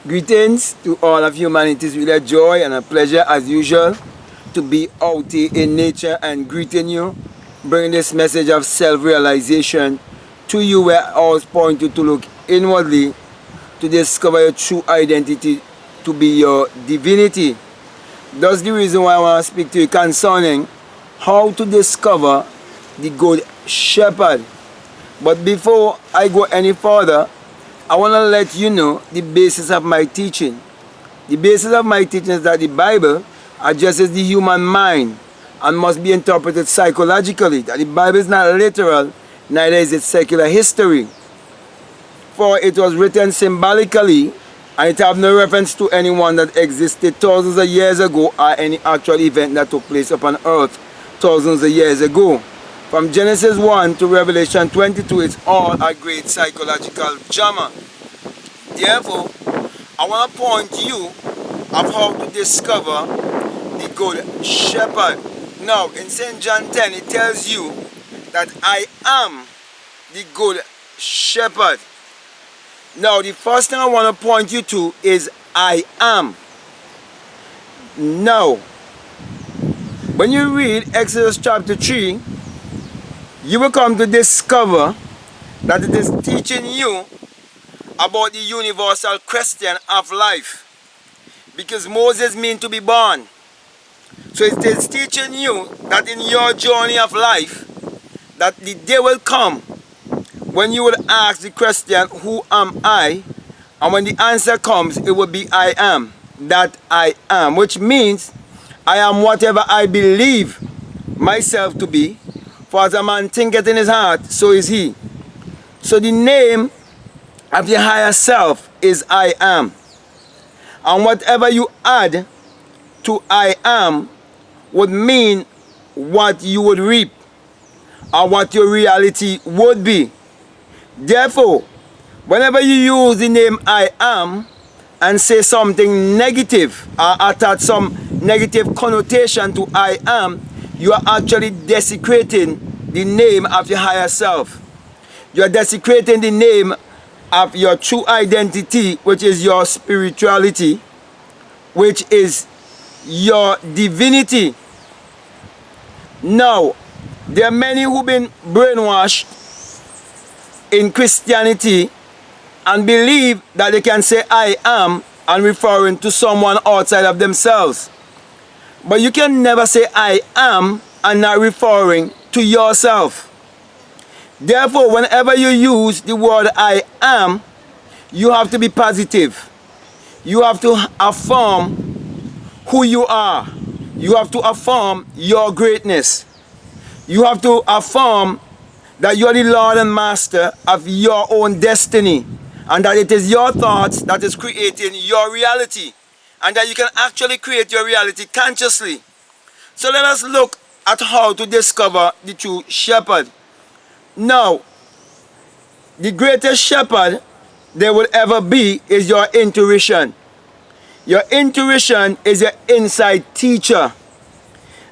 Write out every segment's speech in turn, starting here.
Greetings to all of humanity. It's really a joy and a pleasure as usual to be out here in nature and greeting you, bringing this message of self-realization to you, where I always point you to look inwardly to discover your true identity, to be your divinity. That's the reason why I want to speak to you concerning how to discover the good shepherd. But before I go any further, I want to let you know the basis of my teaching. The basis of my teaching is that the Bible addresses the human mind and must be interpreted psychologically. That the Bible is not literal, neither is it secular history. For it was written symbolically, and it have no reference to anyone that existed thousands of years ago or any actual event that took place upon earth thousands of years ago. From Genesis 1 to Revelation 22, it's all a great psychological drama. Therefore, I want to point you of how to discover the good shepherd. Now, in St. John 10, it tells you that I am the good shepherd. Now, the first thing I want to point you to is I am. Now, when you read Exodus chapter 3, you will come to discover that it is teaching you about the universal question of life. Because Moses means to be born. So it is teaching you that in your journey of life, that the day will come when you will ask the question, who am I? And when the answer comes, it will be I am. That I am. Which means I am whatever I believe myself to be. For as a man thinketh in his heart, so is he. So the name of the higher self is I am. And whatever you add to I am would mean what you would reap, or what your reality would be. Therefore, whenever you use the name I am and say something negative or attach some negative connotation to I am, you are actually desecrating the name of your higher self. You are desecrating the name of your true identity, which is your spirituality, which is your divinity. Now, there are many who've been brainwashed in Christianity and believe that they can say I am and referring to someone outside of themselves. But you can never say I am and not referring to yourself. Therefore, whenever you use the word I am, you have to be positive. You have to affirm who you are. You have to affirm your greatness. You have to affirm that you are the Lord and Master of your own destiny, and that it is your thoughts that is creating your reality, and that you can actually create your reality consciously. So let us look at how to discover the true shepherd. Now, the greatest shepherd there will ever be is your intuition. Your intuition is your inside teacher.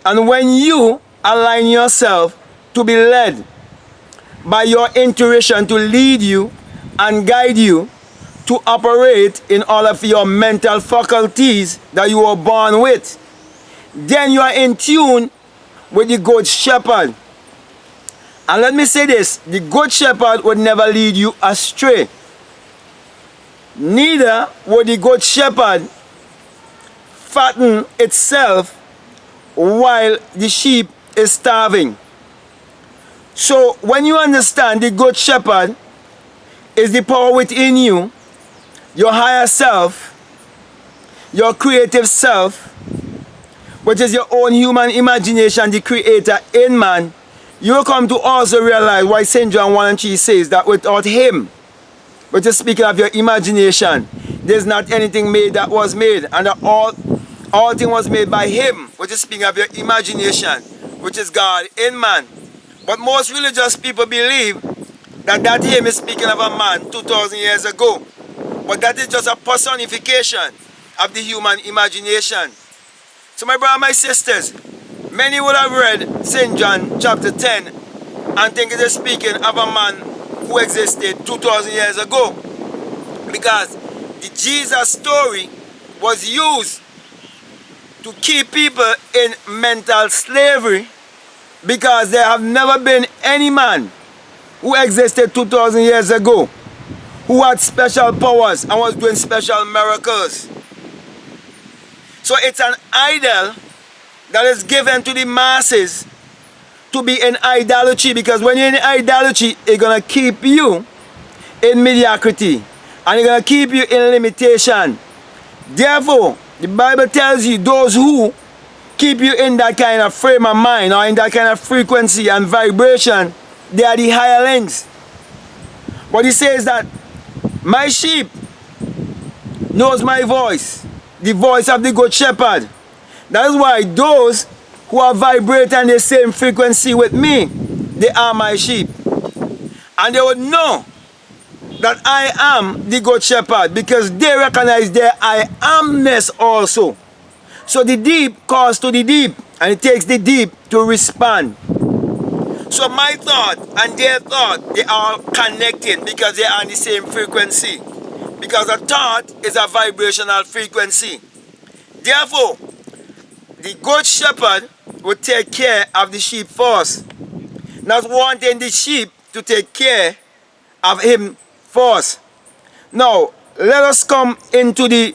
And when you align yourself to be led by your intuition to lead you and guide you to operate in all of your mental faculties that you were born with, then you are in tune with the good shepherd. And let me say this, the good shepherd would never lead you astray. Neither would the good shepherd fatten itself while the sheep is starving. So when you understand the good shepherd is the power within you, your higher self, your creative self, which is your own human imagination, the creator in man, you will come to also realize why St. John 1 and 3 says that without him, which is speaking of your imagination, there's not anything made that was made, and that all things was made by him, which is speaking of your imagination, which is God in man. But most religious people believe that him is speaking of a man 2,000 years ago. But that is just a personification of the human imagination. So my brothers and my sisters, many would have read St. John chapter 10 and think it is speaking of a man who existed 2,000 years ago. Because the Jesus story was used to keep people in mental slavery, because there have never been any man who existed 2,000 years ago who had special powers and was doing special miracles. So it's an idol that is given to the masses to be in idolatry, because when you're in idolatry, it's going to keep you in mediocrity and it's going to keep you in limitation. Therefore, the Bible tells you those who keep you in that kind of frame of mind or in that kind of frequency and vibration, they are the hirelings. But he says that my sheep knows my voice, the voice of the good shepherd. That is why those who are vibrating the same frequency with me, they are my sheep. And they would know that I am the good shepherd, because they recognize their I amness also. So the deep calls to the deep, and it takes the deep to respond. So my thought and their thought, they are connected because they are on the same frequency. Because a thought is a vibrational frequency. Therefore, the good shepherd will take care of the sheep first, not wanting the sheep to take care of him first. Now, let us come into the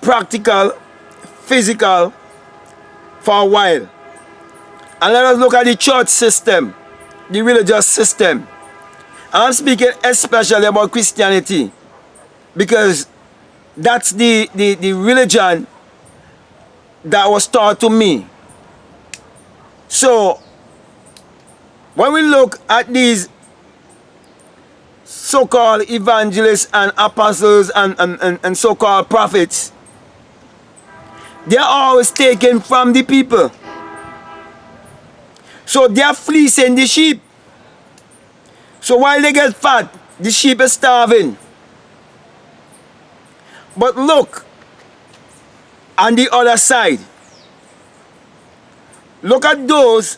practical, physical for a while. And let us look at the church system, the religious system. I'm speaking especially about Christianity, because that's the religion that was taught to me. So, when we look at these so-called evangelists and apostles and so-called prophets, they are always taken from the people. So they are fleecing the sheep. So while they get fat, the sheep is starving. But look on the other side. Look at those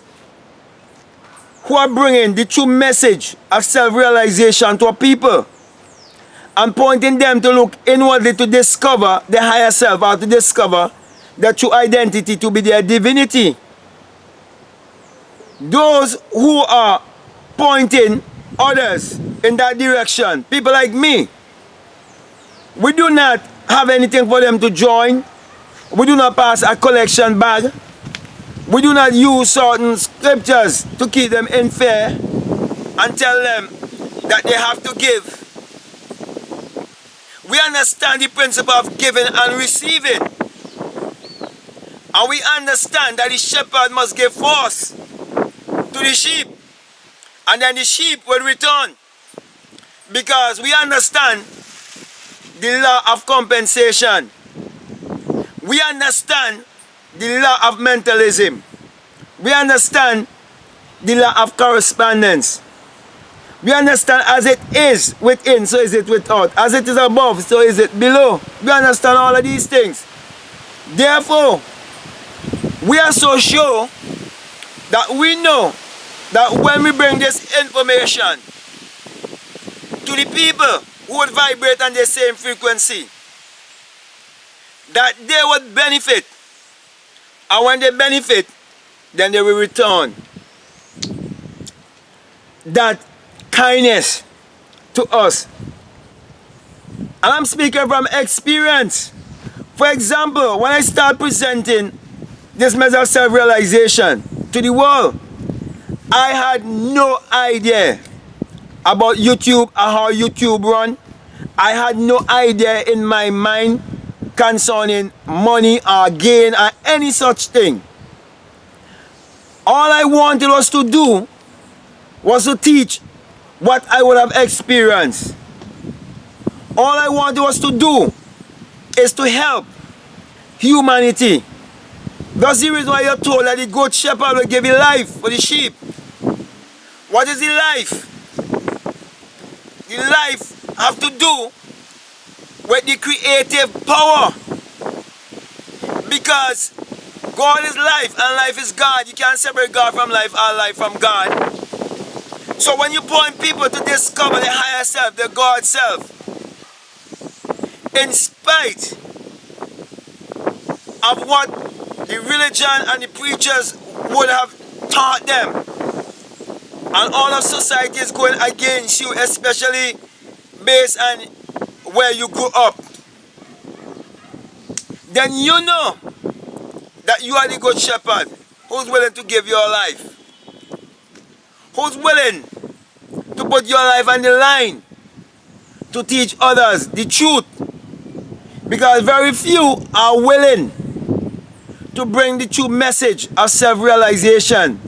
who are bringing the true message of self-realization to our people and pointing them to look inwardly to discover the higher self, or to discover their true identity to be their divinity. Those who are pointing others in that direction, people like me, we do not have anything for them to join. We do not pass a collection bag. We do not use certain scriptures to keep them in fear and tell them that they have to give. We understand the principle of giving and receiving. And we understand that the shepherd must give first to the sheep, and then the sheep will return, because we understand the law of compensation. We understand the law of mentalism. We understand the law of correspondence. We understand as it is within, so is it without. As it is above, so is it below. We understand all of these things. Therefore, we are so sure that we know that when we bring this information to the people who would vibrate on the same frequency, that they would benefit. And when they benefit, then they will return that kindness to us. And I'm speaking from experience. For example, when I start presenting this message of self-realization to the world, I had no idea about YouTube or how YouTube run. I had no idea in my mind concerning money or gain or any such thing. All I wanted was to do was to teach what I would have experienced. All I wanted was to do is to help humanity. That's the reason why you're told that the good shepherd will give you life for the sheep. What is the life? The life have to do with the creative power. Because God is life and life is God. You can't separate God from life or life from God. So when you point people to discover the higher self, the God self, in spite of what the religion and the preachers would have taught them, and all of society is going against you, especially based on where you grew up, then you know that you are the good shepherd who's willing to give your life, who's willing to put your life on the line to teach others the truth, because very few are willing to bring the true message of self-realization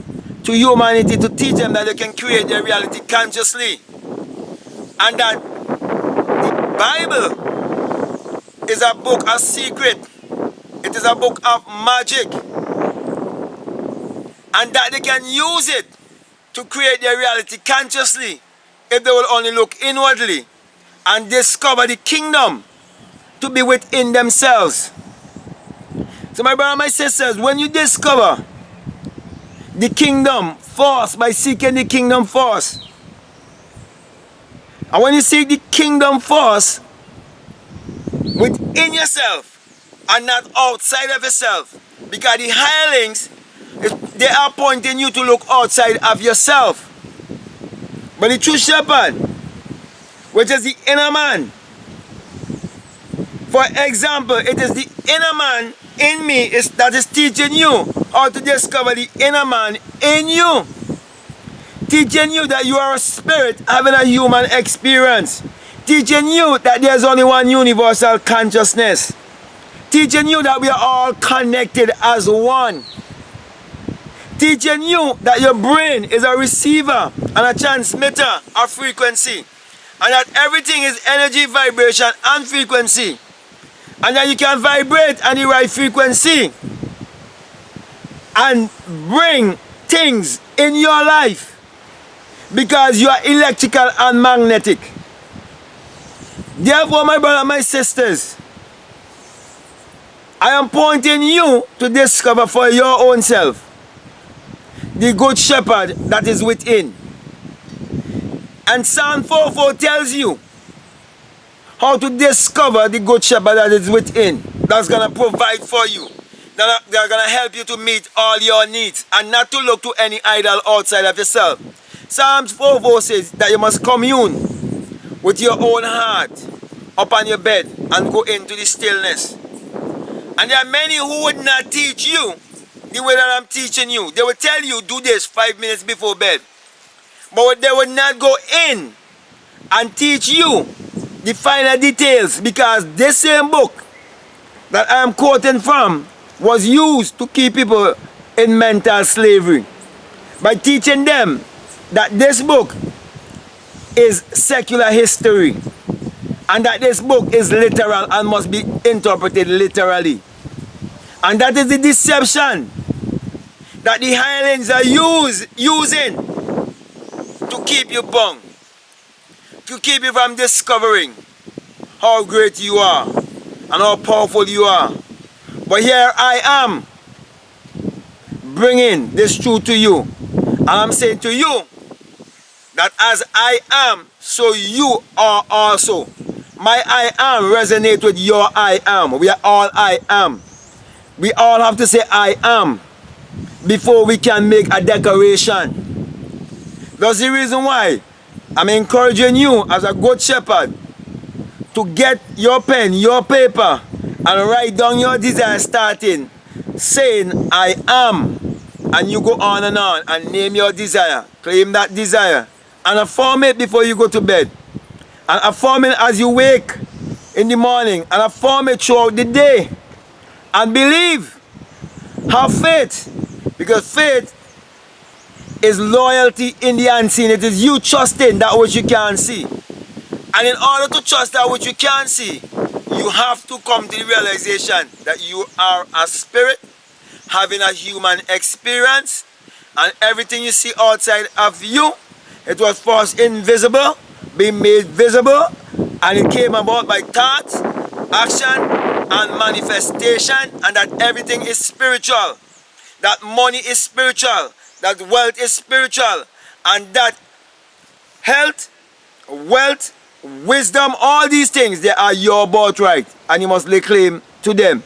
to humanity, to teach them that they can create their reality consciously, and that the Bible is a book of secret, it is a book of magic, and that they can use it to create their reality consciously if they will only look inwardly and discover the kingdom to be within themselves. So my brothers and my sisters, when you discover the kingdom force by seeking the kingdom force, and when you seek the kingdom force within yourself and not outside of yourself, because the hirelings, they are pointing you to look outside of yourself. But the true shepherd, which is the inner man, for example, it is the inner man in me that is teaching you how to discover the inner man in you. Teaching you that you are a spirit having a human experience. Teaching you that there's only one universal consciousness. Teaching you that we are all connected as one. Teaching you that your brain is a receiver and a transmitter of frequency, and that everything is energy, vibration, and frequency, and that you can vibrate on the right frequency and bring things in your life because you are electrical and magnetic. Therefore, my brothers and my sisters, I am pointing you to discover for your own self the good shepherd that is within. And Psalm 4:4 tells you how to discover the good shepherd that is within. That's going to provide for you. They're going to help you to meet all your needs and not to look to any idol outside of yourself. Psalms 4:4 says that you must commune with your own heart upon your bed and go into the stillness. And there are many who would not teach you the way that I'm teaching you. They will tell you, do this 5 minutes before bed. But they will not go in and teach you the finer details, because this same book that I am quoting from was used to keep people in mental slavery by teaching them that this book is secular history and that this book is literal and must be interpreted literally. And that is the deception that the hirelings are using to keep you bound, to keep you from discovering how great you are and how powerful you are. But here I am bringing this truth to you, and I'm saying to you that as I am, so you are also. My I am resonates with your I am. We are all I am. We all have to say I am before we can make a declaration. That's the reason why I'm encouraging you as a good shepherd to get your pen, your paper, and write down your desire, starting saying I am, and you go on and name your desire, claim that desire, and affirm it before you go to bed, and affirm it as you wake in the morning, and affirm it throughout the day, and believe, have faith, because faith is loyalty in the unseen. It is you trusting that which you can't see. And in order to trust that which you can't see, you have to come to the realization that you are a spirit having a human experience, and everything you see outside of you, it was first invisible, being made visible, and it came about by thought, action, and manifestation, and that everything is spiritual, that money is spiritual, that wealth is spiritual, and that health, wealth, wisdom, all these things, they are your birthright, and you must lay claim to them.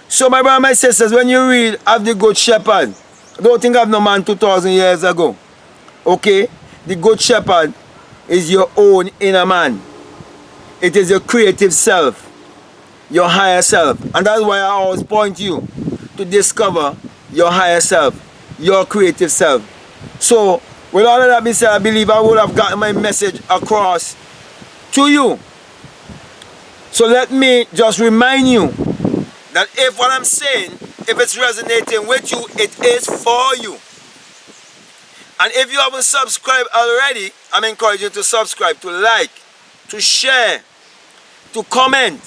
So my brothers and my sisters, when you read of the Good Shepherd, don't think of no man 2,000 years ago. Okay? The Good Shepherd is your own inner man. It is your creative self, your higher self. And that's why I always point you to discover your higher self, your creative self. So, with all of that being said, I believe I would have gotten my message across to you. So let me just remind you that if what I'm saying, if it's resonating with you, it is for you. And if you haven't subscribed already, I'm encouraging you to subscribe, to like, to share, to comment.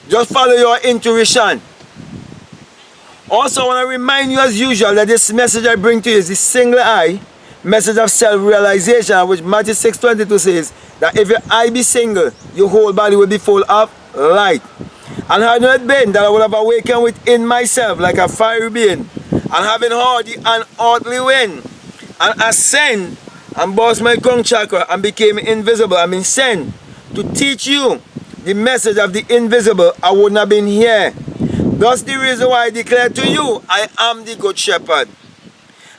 Just follow your intuition. Also, I want to remind you as usual that this message I bring to you is the single eye message of self-realization, which Matthew 6:22 says that if your eye be single, your whole body will be full of light. And had it been that I would have awakened within myself like a fiery being, and having heard the unearthly wind, and ascend and burst my crown chakra and became invisible, I mean sent to teach you the message of the invisible, I would not have been here. That's the reason why I declare to you, I am the Good Shepherd.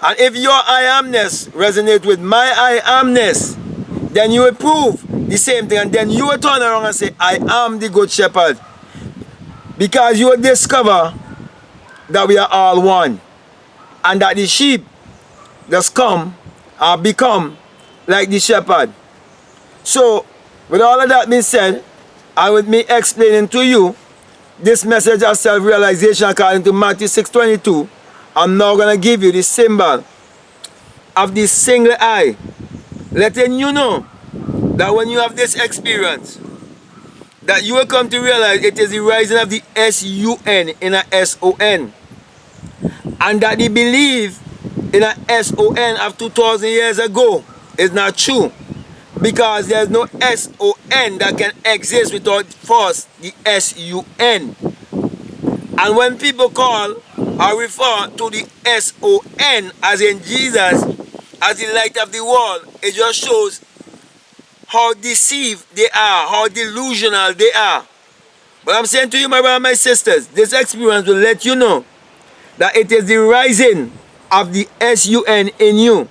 And if your I amness resonates with my I amness, then you will prove the same thing, and then you will turn around and say, I am the Good Shepherd. Because you will discover that we are all one, and that the sheep just come or become like the shepherd. So, with all of that being said, and with me explaining to you this message of self-realization according to Matthew 6:22, I'm now going to give you the symbol of the single eye, letting you know that when you have this experience, that you will come to realize it is the rising of the S-U-N in a S-O-N, and that the belief in a S-O-N of 2,000 years ago is not true, because there's no S-O-N that can exist without first the S-U-N. And when people call or refer to the S-O-N as in Jesus as the light of the world, it just shows how deceived they are, how delusional they are. But I'm saying to you, my brothers and my sisters, this experience will let you know that it is the rising of the S-U-N in you.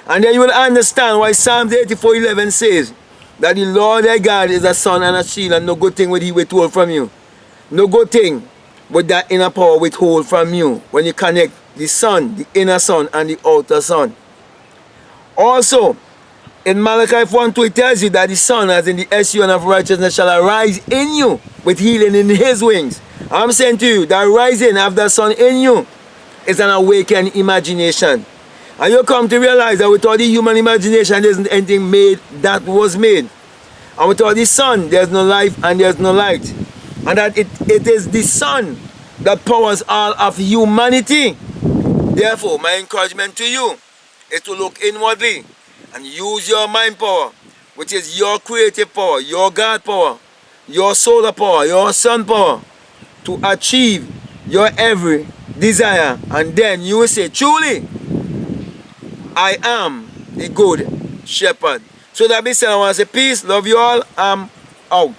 And then you will understand why Psalms 84:11 says that the Lord thy God is a sun and a shield, and no good thing will he withhold from you. No good thing would that inner power withhold from you when you connect the sun, the inner sun, and the outer sun. Also, in Malachi 4:2 it tells you that the sun, as in the S-U-N of righteousness, shall arise in you with healing in his wings. I'm saying to you, that rising of the sun in you is an awakened imagination. And you come to realize that without the human imagination, there isn't anything made that was made. And without the sun, there's no life and there's no light. And that it is the sun that powers all of humanity. Therefore, my encouragement to you is to look inwardly and use your mind power, which is your creative power, your God power, your solar power, your sun power, to achieve your every desire. And then you will say, truly, I am the Good Shepherd. So that being said, I want to say peace, love you all, I'm out.